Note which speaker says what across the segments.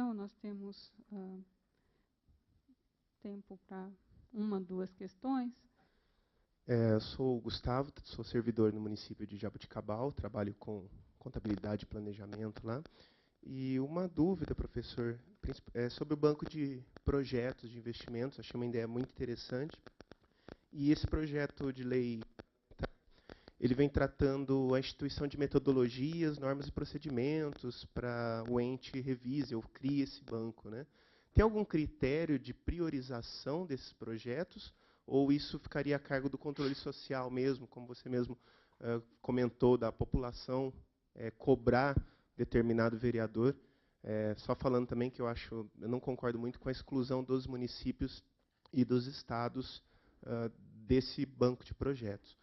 Speaker 1: questão, nós temos tempo para uma, duas questões.
Speaker 2: Eu sou o Gustavo, sou servidor no município de Jaboticabal, trabalho com contabilidade e planejamento lá. E uma dúvida, professor, é sobre o banco de projetos de investimentos. Achei uma ideia muito interessante. E esse projeto de lei, ele vem tratando a instituição de metodologias, normas e procedimentos para o ente revise ou crie esse banco, né? Tem algum critério de priorização desses projetos? Ou isso ficaria a cargo do controle social mesmo, como você mesmo comentou, da população cobrar determinado vereador? Só falando também que eu não concordo muito com a exclusão dos municípios e dos estados desse banco de projetos.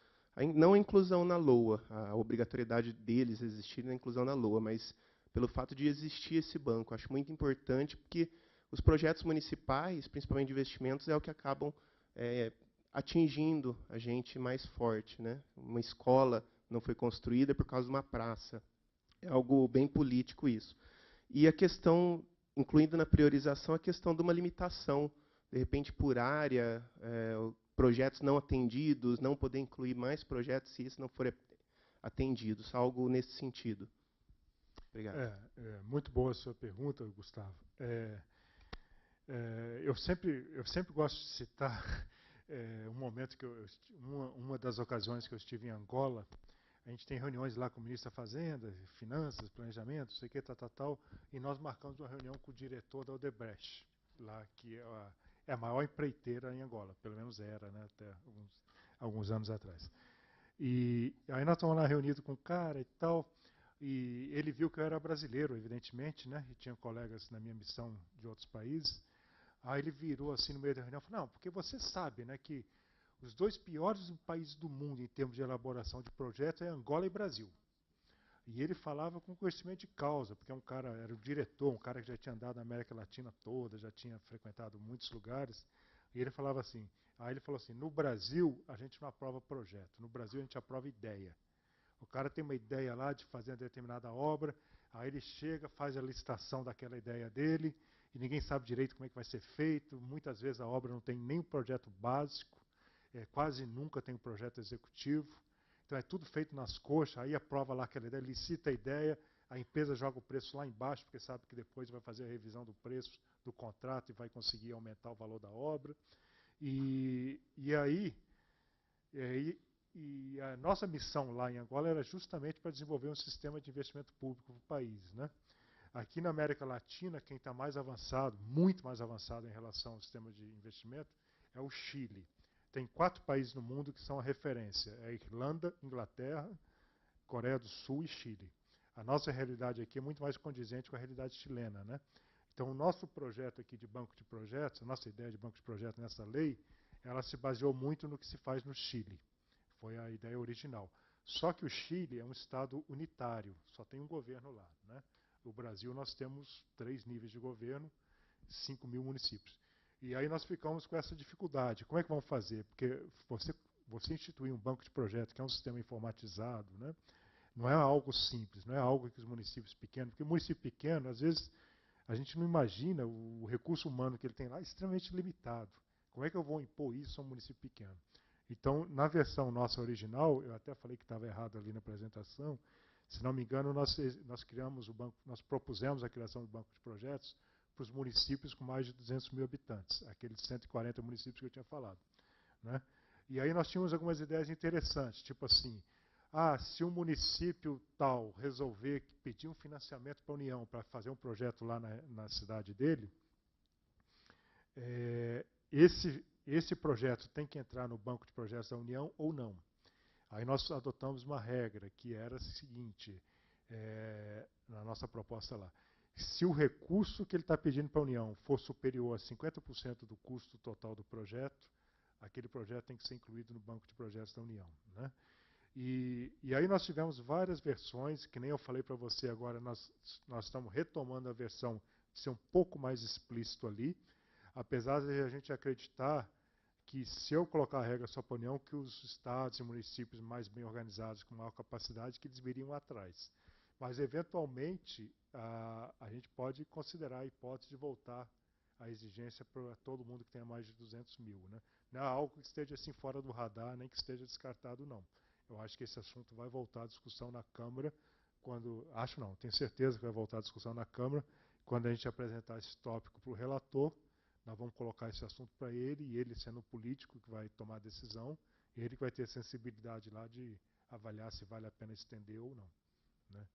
Speaker 2: Não a inclusão na LOA, a obrigatoriedade deles existir na inclusão na LOA, mas pelo fato de existir esse banco. Acho muito importante, porque os projetos municipais, principalmente de investimentos, é o que acabam atingindo a gente mais forte, né? Uma escola não foi construída por causa de uma praça. É algo bem político isso. E a questão, incluindo na priorização, a questão de uma limitação, de repente por área, projetos não atendidos, não poder incluir mais projetos se isso não for atendido. Algo nesse sentido. Obrigado.
Speaker 3: Muito boa a sua pergunta, Gustavo. Eu sempre gosto de citar um momento que uma das ocasiões que eu estive em Angola. A gente tem reuniões lá com o ministro da Fazenda, Finanças, Planejamento, não sei o que, tal, e nós marcamos uma reunião com o diretor da Odebrecht, lá, que é a maior empreiteira em Angola, pelo menos era, né, até alguns anos atrás. E aí nós estamos lá reunidos com o cara e tal, e ele viu que eu era brasileiro, evidentemente, né, e tinha colegas na minha missão de outros países. Aí ele virou assim no meio da reunião e falou, não, porque você sabe, né, que os dois piores países do mundo em termos de elaboração de projetos é Angola e Brasil. E ele falava com conhecimento de causa, porque era o diretor, um cara que já tinha andado na América Latina toda, já tinha frequentado muitos lugares. E ele falava assim, aí ele falou assim, no Brasil a gente não aprova projeto, no Brasil a gente aprova ideia. O cara tem uma ideia lá de fazer uma determinada obra, aí ele chega, faz a licitação daquela ideia dele, e ninguém sabe direito como é que vai ser feito, muitas vezes a obra não tem nem o projeto básico, quase nunca tem um projeto executivo, então é tudo feito nas coxas, aí aprova lá aquela ideia, licita a ideia, a empresa joga o preço lá embaixo, porque sabe que depois vai fazer a revisão do preço do contrato e vai conseguir aumentar o valor da obra. E a nossa missão lá em Angola era justamente para desenvolver um sistema de investimento público para o país, né? Aqui na América Latina, quem está mais avançado, muito mais avançado em relação ao sistema de investimento, é o Chile. Tem 4 países no mundo que são a referência. É a Irlanda, Inglaterra, Coreia do Sul e Chile. A nossa realidade aqui é muito mais condizente com a realidade chilena, né? Então, o nosso projeto aqui de banco de projetos, a nossa ideia de banco de projetos nessa lei, ela se baseou muito no que se faz no Chile. Foi a ideia original. Só que o Chile é um estado unitário, só tem um governo lá, né? No Brasil, nós temos 3 níveis de governo, 5 mil municípios. E aí nós ficamos com essa dificuldade. Como é que vamos fazer? Porque você instituir um banco de projetos, que é um sistema informatizado, né? Não é algo simples, não é algo que os municípios pequenos... Porque o município pequeno, às vezes, a gente não imagina o recurso humano que ele tem lá é extremamente limitado. Como é que eu vou impor isso a um município pequeno? Então, na versão nossa original, eu até falei que estava errado ali na apresentação, se não me engano, nós criamos o banco, nós propusemos a criação do banco de projetos para os municípios com mais de 200 mil habitantes, aqueles 140 municípios que eu tinha falado, né? E aí nós tínhamos algumas ideias interessantes, tipo assim, se um município tal resolver pedir um financiamento para a União para fazer um projeto lá na cidade dele, esse projeto tem que entrar no banco de projetos da União ou não. Aí nós adotamos uma regra, que era a seguinte, na nossa proposta lá. Se o recurso que ele está pedindo para a União for superior a 50% do custo total do projeto, aquele projeto tem que ser incluído no banco de projetos da União, né? E aí nós tivemos várias versões, que nem eu falei para você agora, nós estamos retomando a versão de ser um pouco mais explícito ali, apesar de a gente acreditar que se eu colocar a regra só para a União, que os estados e municípios mais bem organizados, com maior capacidade, que eles viriam atrás. Mas, eventualmente, a gente pode considerar a hipótese de voltar a exigência para todo mundo que tenha mais de 200 mil. Né? Não é algo que esteja assim fora do radar, nem que esteja descartado, não. Eu acho que esse assunto vai voltar à discussão na Câmara, tenho certeza que vai voltar à discussão na Câmara, quando a gente apresentar esse tópico para o relator, nós vamos colocar esse assunto para ele, e ele, sendo o político que vai tomar a decisão, ele que vai ter a sensibilidade lá de avaliar se vale a pena estender ou não. Né?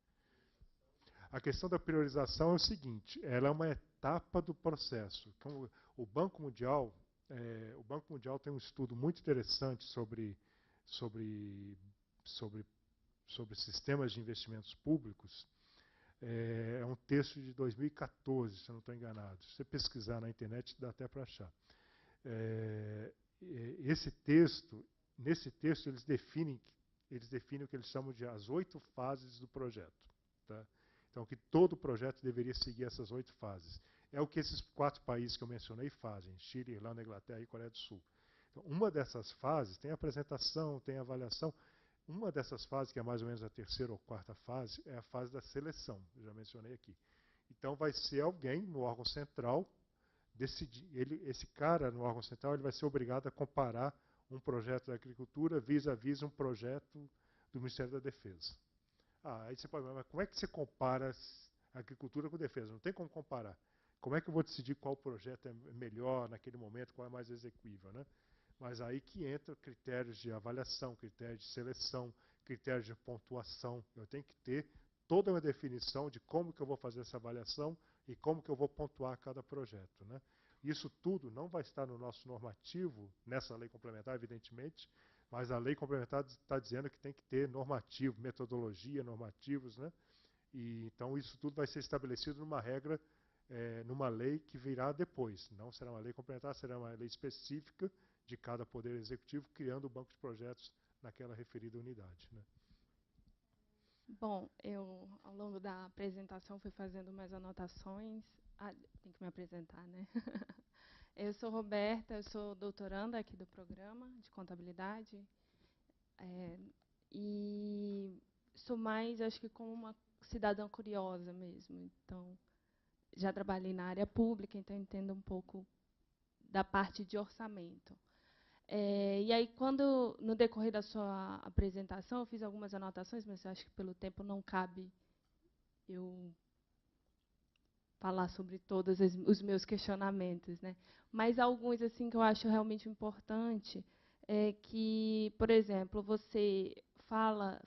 Speaker 3: A questão da priorização é o seguinte, ela é uma etapa do processo. Então, o Banco Mundial tem um estudo muito interessante sobre sistemas de investimentos públicos. É um texto de 2014, se eu não estou enganado. Se você pesquisar na internet, dá até para achar. Nesse texto, eles definem o que eles chamam de as 8 fases do projeto. Tá? Então, que todo projeto deveria seguir essas 8 fases. É o que esses 4 países que eu mencionei fazem: Chile, Irlanda, Inglaterra e Coreia do Sul. Então, uma dessas fases tem apresentação, tem avaliação. Uma dessas fases, que é mais ou menos a 3ª ou 4ª fase, é a fase da seleção, eu já mencionei aqui. Então, vai ser alguém no órgão central decidir. Esse cara no órgão central ele vai ser obrigado a comparar um projeto da agricultura vis-à-vis um projeto do Ministério da Defesa. Aí você pode falar, mas como é que você compara a agricultura com a defesa? Não tem como comparar. Como é que eu vou decidir qual projeto é melhor naquele momento, qual é mais execuível, né? Mas aí que entra critérios de avaliação, critérios de seleção, critérios de pontuação. Eu tenho que ter toda uma definição de como que eu vou fazer essa avaliação e como que eu vou pontuar cada projeto. Né? Isso tudo não vai estar no nosso normativo, nessa lei complementar, evidentemente, mas a lei complementar está dizendo que tem que ter normativo, metodologia, normativos, né? E então isso tudo vai ser estabelecido numa regra, numa lei que virá depois. Não será uma lei complementar, será uma lei específica de cada poder executivo, criando o banco de projetos naquela referida unidade. Né?
Speaker 4: Bom, eu, ao longo da apresentação, fui fazendo mais anotações. Tem que me apresentar, né? Eu sou Roberta, eu sou doutoranda aqui do programa de contabilidade. E sou mais, acho que, como uma cidadã curiosa mesmo. Então, já trabalhei na área pública, então entendo um pouco da parte de orçamento. E aí, no decorrer da sua apresentação, eu fiz algumas anotações, mas eu acho que pelo tempo não cabe eu falar sobre todos os meus questionamentos, né? Mas alguns assim que eu acho realmente importante é que, por exemplo, você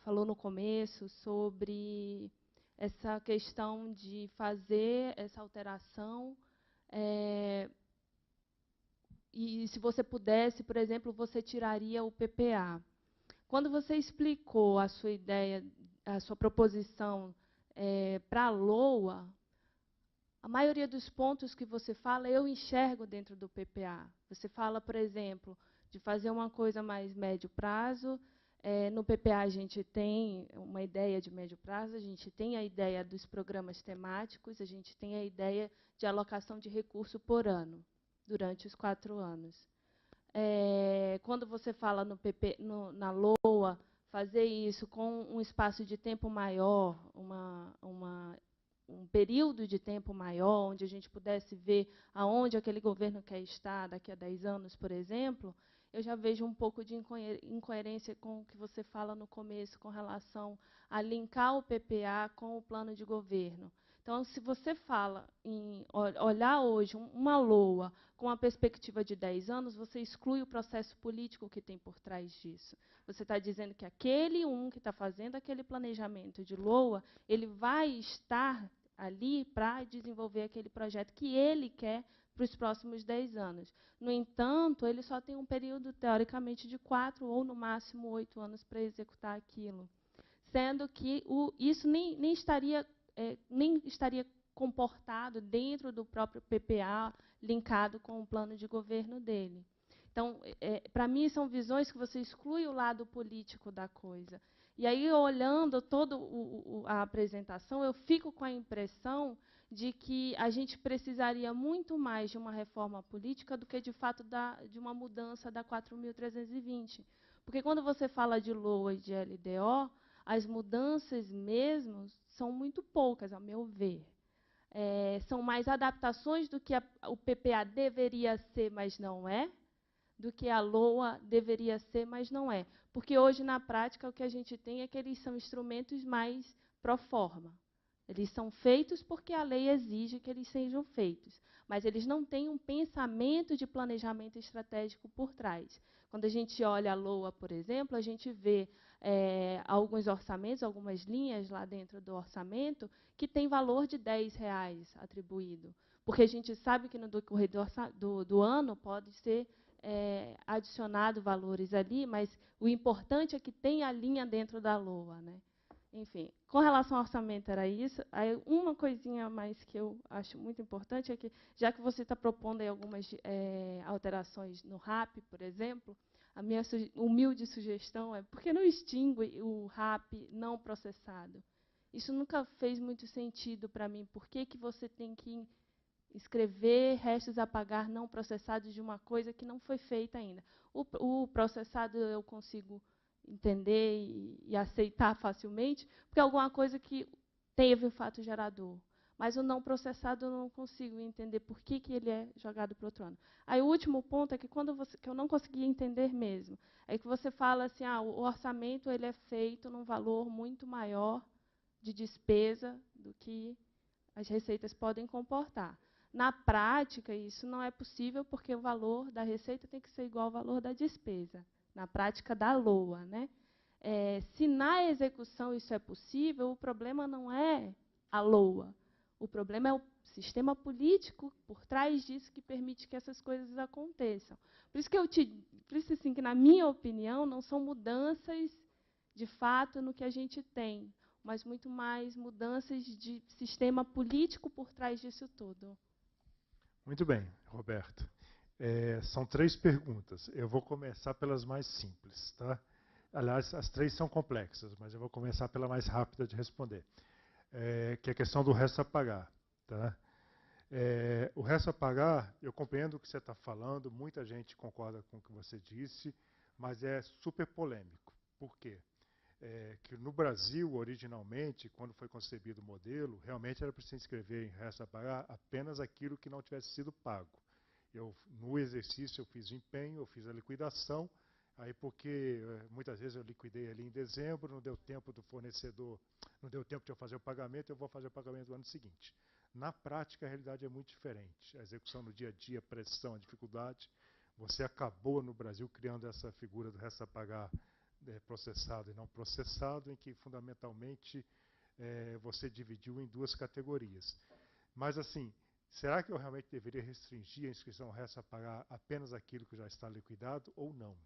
Speaker 4: falou no começo sobre essa questão de fazer essa alteração. E se você pudesse, por exemplo, você tiraria o PPA. Quando você explicou a sua ideia, a sua proposição para a LOA, a maioria dos pontos que você fala, eu enxergo dentro do PPA. Você fala, por exemplo, de fazer uma coisa mais médio prazo. No PPA a gente tem uma ideia de médio prazo, a gente tem a ideia dos programas temáticos, a gente tem a ideia de alocação de recurso por ano, durante os 4 anos. Quando você fala na LOA, fazer isso com um espaço de tempo maior, um período de tempo maior, onde a gente pudesse ver aonde aquele governo quer estar daqui a 10 anos, por exemplo, eu já vejo um pouco de incoerência com o que você fala no começo, com relação a linkar o PPA com o plano de governo. Então, se você fala em olhar hoje uma LOA com a perspectiva de 10 anos, você exclui o processo político que tem por trás disso. Você está dizendo que aquele que está fazendo aquele planejamento de LOA, ele vai estar ali para desenvolver aquele projeto que ele quer para os próximos 10 anos. No entanto, ele só tem um período, teoricamente, de 4 ou, no máximo, 8 anos para executar aquilo. Sendo que isso nem estaria comportado dentro do próprio PPA, linkado com o plano de governo dele. Então, para mim, são visões que você exclui o lado político da coisa. E aí, olhando toda a apresentação, eu fico com a impressão de que a gente precisaria muito mais de uma reforma política do que, de fato, de uma mudança da 4.320. Porque, quando você fala de LOA e de LDO, as mudanças mesmo são muito poucas, ao meu ver. São mais adaptações do que o PPA deveria ser, mas não é, do que a LOA deveria ser, mas não é. Porque hoje, na prática, o que a gente tem é que eles são instrumentos mais pro forma. Eles são feitos porque a lei exige que eles sejam feitos, mas eles não têm um pensamento de planejamento estratégico por trás. Quando a gente olha a LOA, por exemplo, a gente vê alguns orçamentos, algumas linhas lá dentro do orçamento, que tem valor de R$10 atribuído. Porque a gente sabe que no decorrer do ano pode ser adicionado valores ali, mas o importante é que tem a linha dentro da LOA, né? Enfim, com relação ao orçamento era isso. Aí, uma coisinha a mais que eu acho muito importante é que, já que você está propondo aí algumas alterações no RAP, por exemplo, a minha humilde sugestão é por que não extingue o RAP não processado? Isso nunca fez muito sentido para mim. Por que você tem que escrever restos a pagar não processados de uma coisa que não foi feita ainda? O processado eu consigo entender e aceitar facilmente, porque é alguma coisa que teve o fato gerador. Mas o não processado eu não consigo entender por que ele é jogado para o outro ano. Aí o último ponto é que que eu não conseguia entender mesmo, é que você fala assim, o orçamento ele é feito num valor muito maior de despesa do que as receitas podem comportar. Na prática, isso não é possível, porque o valor da receita tem que ser igual ao valor da despesa, na prática da LOA, né? Se na execução isso é possível, o problema não é a LOA. O problema é o sistema político por trás disso que permite que essas coisas aconteçam. Por isso assim, que na minha opinião, não são mudanças de fato no que a gente tem, mas muito mais mudanças de sistema político por trás disso tudo.
Speaker 3: Muito bem, Roberto. São 3 perguntas. Eu vou começar pelas mais simples, tá? Aliás, as 3 são complexas, mas eu vou começar pela mais rápida de responder, que é a questão do resto a pagar. Tá? O resto a pagar, eu compreendo o que você está falando, muita gente concorda com o que você disse, mas é super polêmico. Por quê? Que no Brasil, originalmente, quando foi concebido o modelo, realmente era preciso inscrever em resto a pagar apenas aquilo que não tivesse sido pago. No exercício, eu fiz o empenho, eu fiz a liquidação, aí porque muitas vezes eu liquidei ali em dezembro, não deu tempo do fornecedor, não deu tempo de eu fazer o pagamento, eu vou fazer o pagamento do ano seguinte. Na prática, a realidade é muito diferente. A execução no dia a dia, a pressão, a dificuldade. Você acabou no Brasil criando essa figura do resto a pagar processado e não processado, em que fundamentalmente você dividiu em 2 categorias. Mas assim, será que eu realmente deveria restringir a inscrição resto a pagar apenas aquilo que já está liquidado ou não?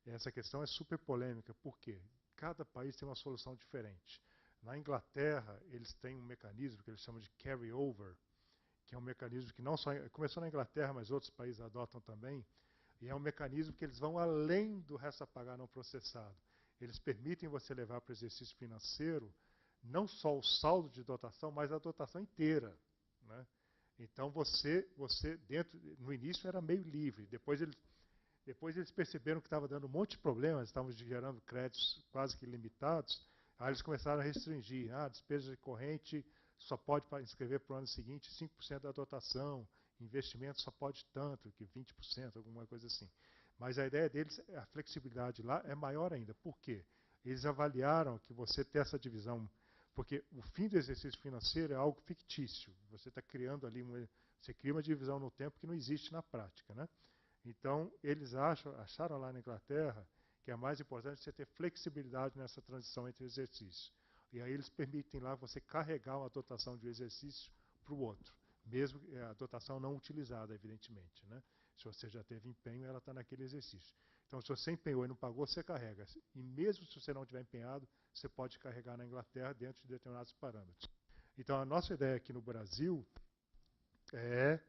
Speaker 3: Essa questão é super polêmica, por quê? Cada país tem uma solução diferente. Na Inglaterra, eles têm um mecanismo que eles chamam de carry-over, que é um mecanismo que não só começou na Inglaterra, mas outros países adotam também, e é um mecanismo que eles vão além do resto a pagar não processado. Eles permitem você levar para o exercício financeiro não só o saldo de dotação, mas a dotação inteira, né? Então no início era meio livre, depois eles perceberam que estava dando um monte de problemas, estavam gerando créditos quase que ilimitados, aí eles começaram a restringir. Despesa recorrente só pode inscrever para o ano seguinte 5% da dotação, investimento só pode tanto, que 20%, alguma coisa assim. Mas a ideia deles, a flexibilidade lá é maior ainda. Por quê? Eles avaliaram que você ter essa divisão, porque o fim do exercício financeiro é algo fictício. Você está criando ali, você cria uma divisão no tempo que não existe na prática, né? Então, eles acharam lá na Inglaterra que é mais importante você ter flexibilidade nessa transição entre exercícios. E aí eles permitem lá você carregar uma dotação de um exercício para o outro, mesmo a dotação não utilizada, evidentemente, né? Se você já teve empenho, ela está naquele exercício. Então, se você empenhou e não pagou, você carrega. E mesmo se você não tiver empenhado, você pode carregar na Inglaterra dentro de determinados parâmetros. Então, a nossa ideia aqui no Brasil é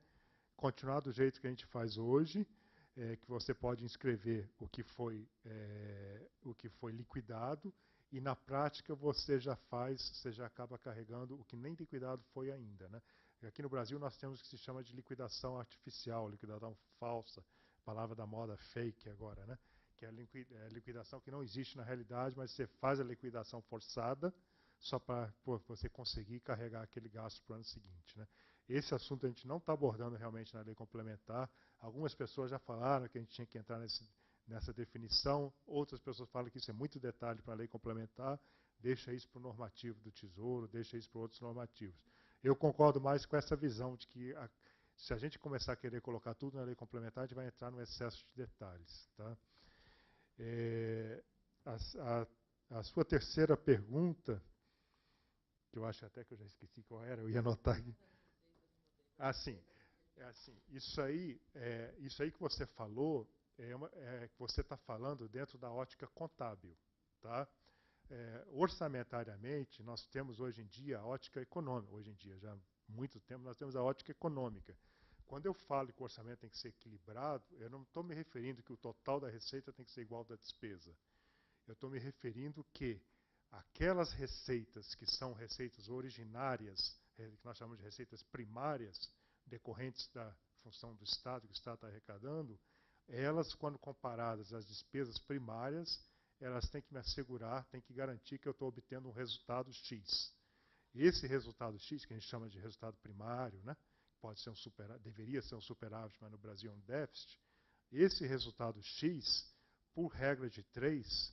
Speaker 3: continuar do jeito que a gente faz hoje, que você pode inscrever o que foi liquidado, e na prática você já acaba carregando o que nem liquidado foi ainda, né? Aqui no Brasil nós temos o que se chama de liquidação artificial, liquidação falsa, palavra da moda fake agora, né? Que é a liquidação que não existe na realidade, mas você faz a liquidação forçada, só para você conseguir carregar aquele gasto para o ano seguinte, né? Esse assunto a gente não está abordando realmente na lei complementar. Algumas pessoas já falaram que a gente tinha que entrar nessa definição, outras pessoas falam que isso é muito detalhe para a lei complementar, deixa isso para o normativo do Tesouro, deixa isso para outros normativos. Eu concordo mais com essa visão de que se a gente começar a querer colocar tudo na lei complementar, a gente vai entrar no excesso de detalhes. Tá? A sua terceira pergunta, que eu acho até que eu já esqueci qual era, eu ia anotar aqui. Sim. Isso aí que você falou, que você está falando dentro da ótica contábil. Tá? Orçamentariamente, nós temos hoje em dia a ótica econômica. Hoje em dia, já há muito tempo, nós temos a ótica econômica. Quando eu falo que o orçamento tem que ser equilibrado, eu não estou me referindo que o total da receita tem que ser igual ao da despesa. Eu estou me referindo que aquelas receitas que são receitas originárias, que nós chamamos de receitas primárias, decorrentes da função do Estado, que o Estado está arrecadando, elas, quando comparadas às despesas primárias, elas têm que me assegurar, têm que garantir que eu estou obtendo um resultado X. Esse resultado X, que a gente chama de resultado primário, né, pode ser deveria ser um superávit, mas no Brasil é um déficit. Esse resultado X, por regra de 3,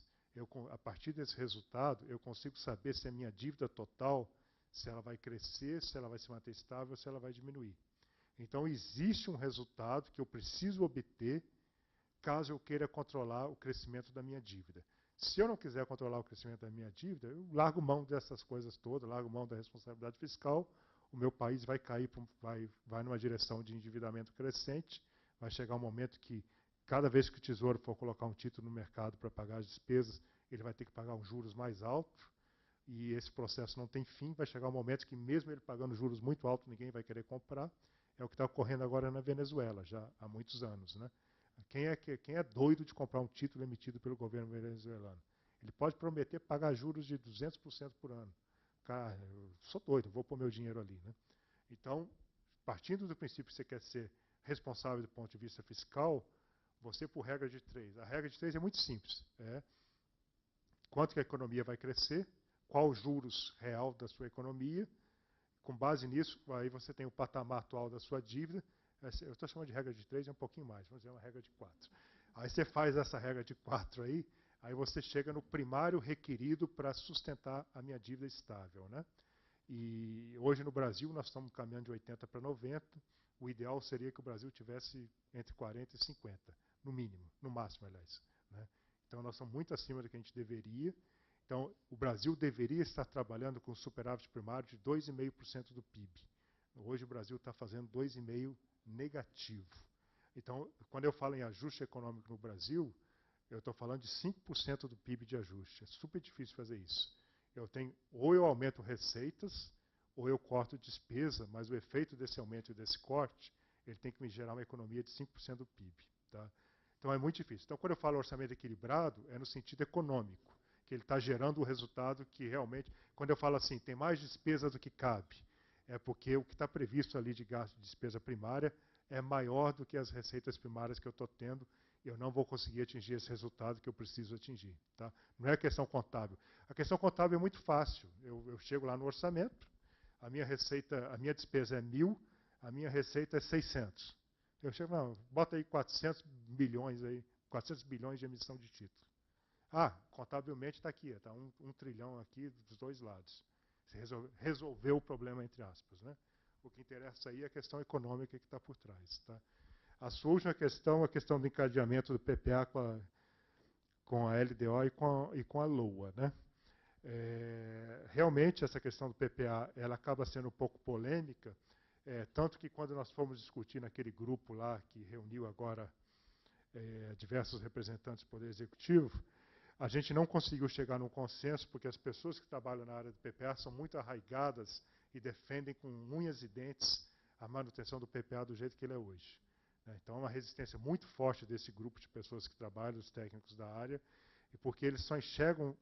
Speaker 3: a partir desse resultado, eu consigo saber se a minha dívida total, se ela vai crescer, se ela vai se manter estável, ou se ela vai diminuir. Então, existe um resultado que eu preciso obter caso eu queira controlar o crescimento da minha dívida. Se eu não quiser controlar o crescimento da minha dívida, eu largo mão dessas coisas todas, largo mão da responsabilidade fiscal, o meu país vai cair, vai numa direção de endividamento crescente, vai chegar um momento que, cada vez que o Tesouro for colocar um título no mercado para pagar as despesas, ele vai ter que pagar um juros mais alto, e esse processo não tem fim, vai chegar um momento que, mesmo ele pagando juros muito altos, ninguém vai querer comprar. É o que está ocorrendo agora na Venezuela, já há muitos anos, né? Quem é doido de comprar um título emitido pelo governo venezuelano? Ele pode prometer pagar juros de 200% por ano. Cara, eu sou doido, vou pôr meu dinheiro ali. Né? Então, partindo do princípio que você quer ser responsável do ponto de vista fiscal, você por regra de 3. A regra de 3 é muito simples. Quanto que a economia vai crescer, qual o juros real da sua economia. Com base nisso, aí você tem o patamar atual da sua dívida. Eu estou chamando de regra de 3, é um pouquinho mais, vamos dizer uma regra de 4. Aí você faz essa regra de 4 aí você chega no primário requerido para sustentar a minha dívida estável. Né? E hoje no Brasil nós estamos caminhando de 80 para 90, o ideal seria que o Brasil tivesse entre 40 e 50, no mínimo, no máximo, aliás. Né? Então nós estamos muito acima do que a gente deveria. Então o Brasil deveria estar trabalhando com superávit primário de 2,5% do PIB. Hoje o Brasil está fazendo 2,5% negativo. Então, quando eu falo em ajuste econômico no Brasil, eu estou falando de 5% do PIB de ajuste. É super difícil fazer isso. Ou eu aumento receitas, ou eu corto despesa, mas o efeito desse aumento e desse corte, ele tem que me gerar uma economia de 5% do PIB. Tá? Então é muito difícil. Então, quando eu falo orçamento equilibrado, é no sentido econômico, que ele está gerando o resultado que realmente... Quando eu falo assim, tem mais despesa do que cabe, é porque o que está previsto ali de gasto de despesa primária é maior do que as receitas primárias que eu estou tendo, e eu não vou conseguir atingir esse resultado que eu preciso atingir. Tá? Não é questão contábil. A questão contábil é muito fácil. Eu chego lá no orçamento, a minha despesa é 1.000, a minha receita é 600. Eu chego, não, bota aí 400 bilhões de emissão de título. Contabilmente está aqui, está 1 trilhão aqui dos dois lados. Você resolveu o problema, entre aspas. Né? O que interessa aí é a questão econômica que está por trás. Tá? A sua última questão é a questão do encadeamento do PPA com a LDO e com a LOA. Né? Realmente, essa questão do PPA ela acaba sendo um pouco polêmica, tanto que quando nós fomos discutir naquele grupo lá, que reuniu agora diversos representantes do Poder Executivo, a gente não conseguiu chegar num consenso, porque as pessoas que trabalham na área do PPA são muito arraigadas e defendem com unhas e dentes a manutenção do PPA do jeito que ele é hoje. Então, é uma resistência muito forte desse grupo de pessoas que trabalham, os técnicos da área, e porque eles só enxergam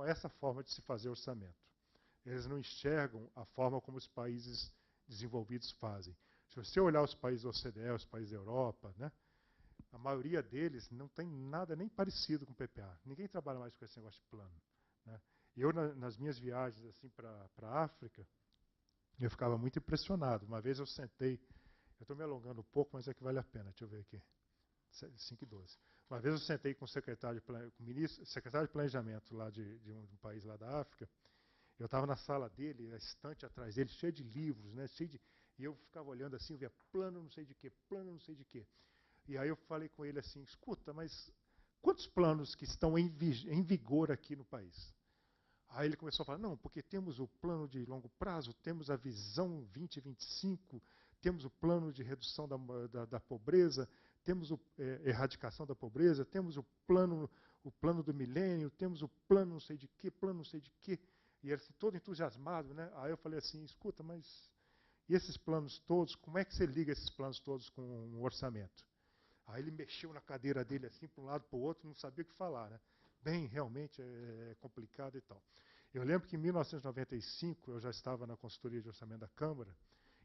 Speaker 3: essa forma de se fazer orçamento. Eles não enxergam a forma como os países desenvolvidos fazem. Se você olhar os países da OCDE, os países da Europa, né, a maioria deles não tem nada nem parecido com o PPA. Ninguém trabalha mais com esse negócio de plano. Né? Eu, nas minhas viagens assim, para a África, eu ficava muito impressionado. Uma vez eu sentei, eu estou me alongando um pouco, mas é que vale a pena, deixa eu ver aqui, 5:12. Uma vez eu sentei com o secretário de planejamento lá de um país lá da África. Eu estava na sala dele, a estante atrás dele, cheia de livros, né, e eu ficava olhando assim, eu via plano não sei de quê, plano não sei de quê. E aí eu falei com ele assim, escuta, mas quantos planos que estão em vigor aqui no país? Aí ele começou a falar, não, porque temos o plano de longo prazo, temos a visão 2025, temos o plano de redução da pobreza, temos a erradicação da pobreza, temos o plano do milênio, temos o plano não sei de quê, plano não sei de quê. E ele todo entusiasmado, né? Aí eu falei assim, escuta, mas e esses planos todos, como é que você liga esses planos todos com o orçamento? Aí ele mexeu na cadeira dele assim, para um lado para o outro, não sabia o que falar, né? Bem, realmente é complicado e tal. Eu lembro que em 1995, eu já estava na consultoria de orçamento da Câmara,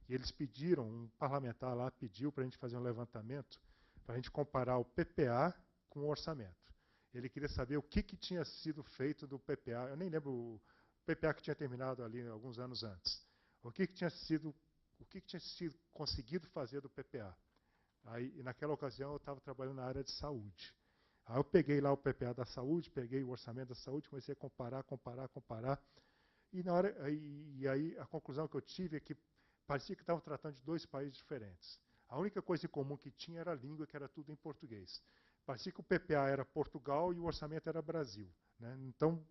Speaker 3: e eles pediram, um parlamentar lá pediu para a gente fazer um levantamento, para a gente comparar o PPA com o orçamento. Ele queria saber o que tinha sido feito do PPA, eu nem lembro o PPA que tinha terminado ali alguns anos antes. O que tinha sido conseguido fazer do PPA. Aí, naquela ocasião, eu estava trabalhando na área de saúde. Aí eu peguei lá o PPA da saúde, peguei o orçamento da saúde, comecei a comparar. E aí a conclusão que eu tive é que parecia que estavam tratando de dois países diferentes. A única coisa em comum que tinha era a língua, que era tudo em português. Parecia que o PPA era Portugal e o orçamento era Brasil, né? Então,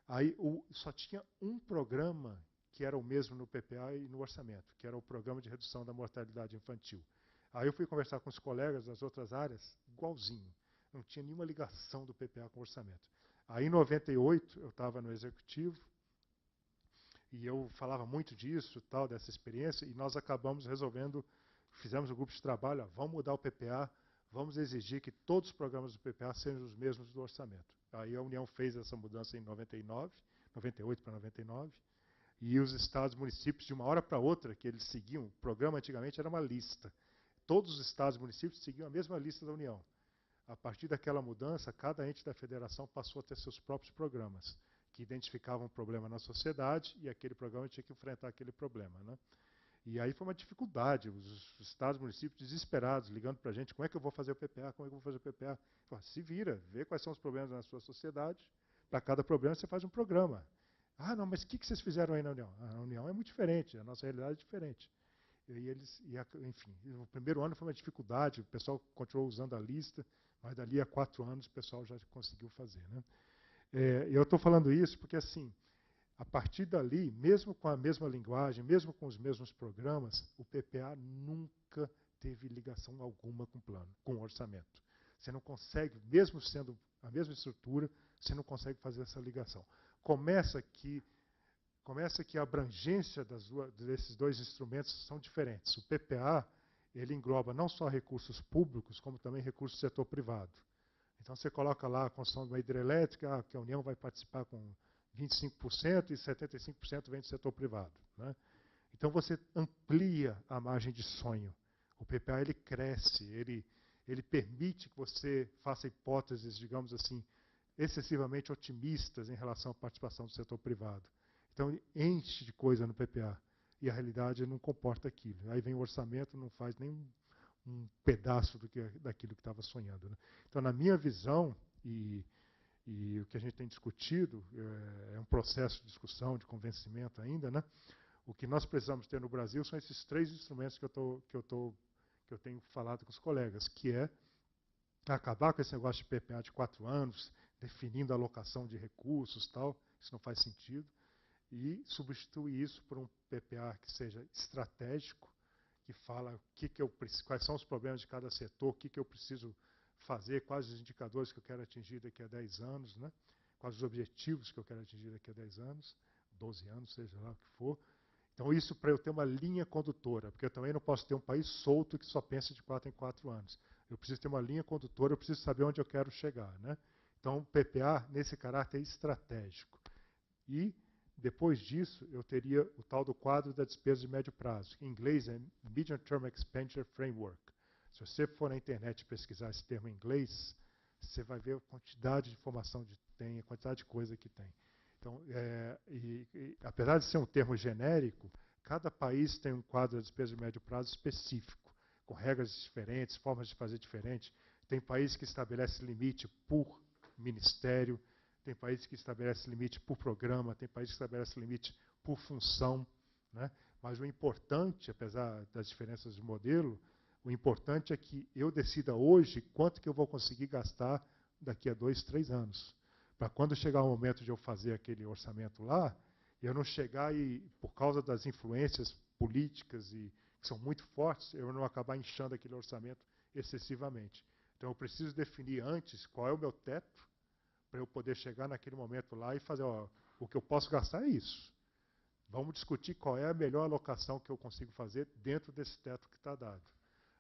Speaker 3: aí só tinha um programa que era o mesmo no PPA e no orçamento, que era o Programa de Redução da Mortalidade Infantil. Aí eu fui conversar com os colegas das outras áreas, igualzinho. Não tinha nenhuma ligação do PPA com o orçamento. Aí em 98, eu estava no executivo, e eu falava muito disso, tal, dessa experiência, e nós acabamos resolvendo, fizemos um grupo de trabalho, ó, vamos mudar o PPA, vamos exigir que todos os programas do PPA sejam os mesmos do orçamento. Aí a União fez essa mudança em 98 para 99, e os estados e municípios, de uma hora para outra, que eles seguiam, o programa antigamente era uma lista. Todos os estados e municípios seguiam a mesma lista da União. A partir daquela mudança, cada ente da federação passou a ter seus próprios programas, que identificavam um problema na sociedade e aquele programa tinha que enfrentar aquele problema, né? E aí foi uma dificuldade, os estados e municípios desesperados, ligando para a gente, como é que eu vou fazer o PPA, como é que eu vou fazer o PPA? Falei, se vira, vê quais são os problemas na sua sociedade, para cada problema você faz um programa. Ah, não, mas o que vocês fizeram aí na União? A União é muito diferente, a nossa realidade é diferente. Enfim, o primeiro ano foi uma dificuldade, o pessoal continuou usando a lista, mas dali a 4 anos o pessoal já conseguiu fazer, né? Eu estou falando isso porque, assim, a partir dali, mesmo com a mesma linguagem, mesmo com os mesmos programas, o PPA nunca teve ligação alguma com o plano, com o orçamento. Você não consegue, mesmo sendo a mesma estrutura, você não consegue fazer essa ligação. Começa que a abrangência desses dois instrumentos são diferentes. O PPA, ele engloba não só recursos públicos, como também recursos do setor privado. Então, você coloca lá a construção de uma hidrelétrica, que a União vai participar com 25% e 75% vem do setor privado, né? Então, você amplia a margem de sonho. O PPA, ele cresce, ele permite que você faça hipóteses, digamos assim, excessivamente otimistas em relação à participação do setor privado. Então, enche de coisa no PPA. E a realidade não comporta aquilo. Aí vem o orçamento, não faz nem um pedaço daquilo que estava sonhando, né? Então, na minha visão, e o que a gente tem discutido, é um processo de discussão, de convencimento ainda, né? O que nós precisamos ter no Brasil são esses 3 instrumentos que eu tenho falado com os colegas, que é acabar com esse negócio de PPA de 4 anos, definindo a alocação de recursos, tal, isso não faz sentido, e substituir isso por um PPA que seja estratégico, que fala quais são os problemas de cada setor, o que eu preciso fazer, quais os indicadores que eu quero atingir daqui a 10 anos, né? Quais os objetivos que eu quero atingir daqui a 10 anos, 12 anos, seja lá o que for. Então, isso para eu ter uma linha condutora, porque eu também não posso ter um país solto que só pensa de 4 em 4 anos. Eu preciso ter uma linha condutora, eu preciso saber onde eu quero chegar, né? Então, o PPA, nesse caráter estratégico. E, depois disso, eu teria o tal do quadro da despesa de médio prazo, que em inglês é Medium Term Expenditure Framework. Se você for na internet pesquisar esse termo em inglês, você vai ver a quantidade de informação que tem, a quantidade de coisa que tem. Então, apesar de ser um termo genérico, cada país tem um quadro de despesa de médio prazo específico, com regras diferentes, formas de fazer diferentes. Tem país que estabelece limite por ministério, tem país que estabelece limite por programa, tem país que estabelece limite por função, né? Mas o importante, apesar das diferenças de modelo, o importante é que eu decida hoje quanto que eu vou conseguir gastar daqui a 2, 3 anos. Para quando chegar o momento de eu fazer aquele orçamento lá, eu não chegar e, por causa das influências políticas que são muito fortes, eu não acabar inchando aquele orçamento excessivamente. Então, eu preciso definir antes qual é o meu teto, para eu poder chegar naquele momento lá e fazer, o que eu posso gastar é isso. Vamos discutir qual é a melhor alocação que eu consigo fazer dentro desse teto que está dado.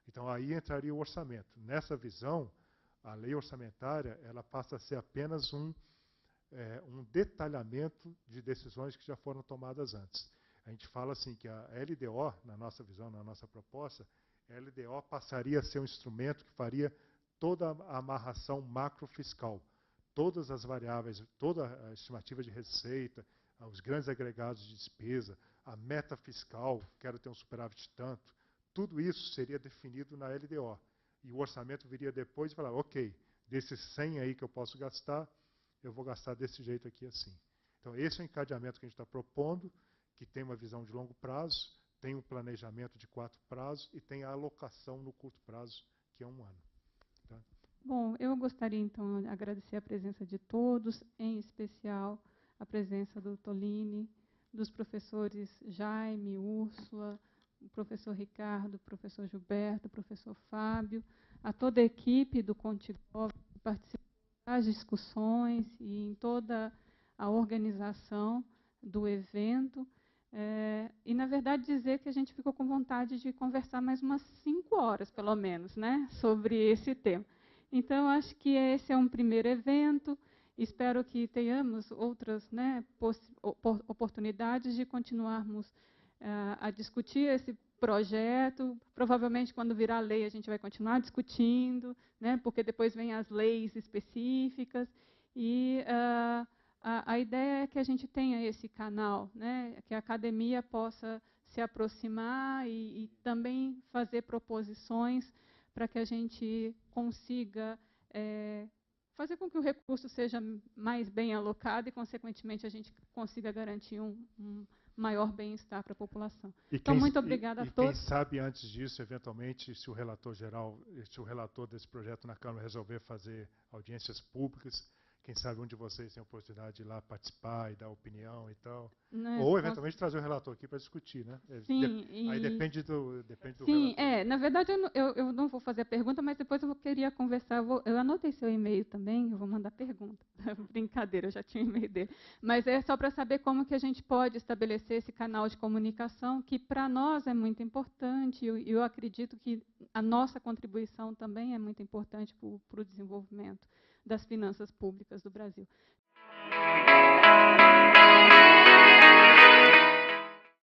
Speaker 3: Então, aí entraria o orçamento. Nessa visão, a lei orçamentária ela passa a ser apenas um detalhamento de decisões que já foram tomadas antes. A gente fala assim que a LDO, na nossa visão, na nossa proposta, a LDO passaria a ser um instrumento que faria toda a amarração macrofiscal. Todas as variáveis, toda a estimativa de receita, os grandes agregados de despesa, a meta fiscal, quero ter um superávit tanto, tudo isso seria definido na LDO. E o orçamento viria depois e falar, ok, desses 100 aí que eu posso gastar, eu vou gastar desse jeito aqui assim. Então, esse é o encadeamento que a gente está propondo, que tem uma visão de longo prazo, tem um planejamento de 4 prazos e tem a alocação no curto prazo, que é 1 ano. Tá?
Speaker 1: Bom, eu gostaria, então, de agradecer a presença de todos, em especial a presença do Tolini, dos professores Jaime, Úrsula, o professor Ricardo, o professor Gilberto, o professor Fábio, a toda a equipe do Contigov que participou das discussões e em toda a organização do evento. E, na verdade, dizer que a gente ficou com vontade de conversar mais umas 5 horas, pelo menos, né, sobre esse tema. Então, acho que esse é um primeiro evento. Espero que tenhamos outras, né, oportunidades de continuarmos a discutir esse projeto. Provavelmente, quando virar lei, a gente vai continuar discutindo, né, porque depois vem as leis específicas. E a ideia é que a gente tenha esse canal, né, que a academia possa se aproximar e também fazer proposições para que a gente consiga fazer com que o recurso seja mais bem alocado e, consequentemente, a gente consiga garantir um maior bem-estar para a população. Então, muito obrigada a todos.
Speaker 3: Quem sabe, antes disso, eventualmente, se o relator desse projeto na Câmara resolver fazer audiências públicas, quem sabe um de vocês tem a oportunidade de ir lá participar e dar opinião e tal. Ou, eventualmente, trazer o relator aqui para discutir, né?
Speaker 1: Sim.
Speaker 3: Aí depende do
Speaker 1: sim,
Speaker 3: relator.
Speaker 1: Na verdade, eu não vou fazer a pergunta, mas depois eu queria conversar. Eu anotei seu e-mail também, eu vou mandar pergunta. Brincadeira, eu já tinha o e-mail dele. Mas é só para saber como que a gente pode estabelecer esse canal de comunicação, que para nós é muito importante, e eu acredito que a nossa contribuição também é muito importante para o desenvolvimento das finanças públicas do Brasil.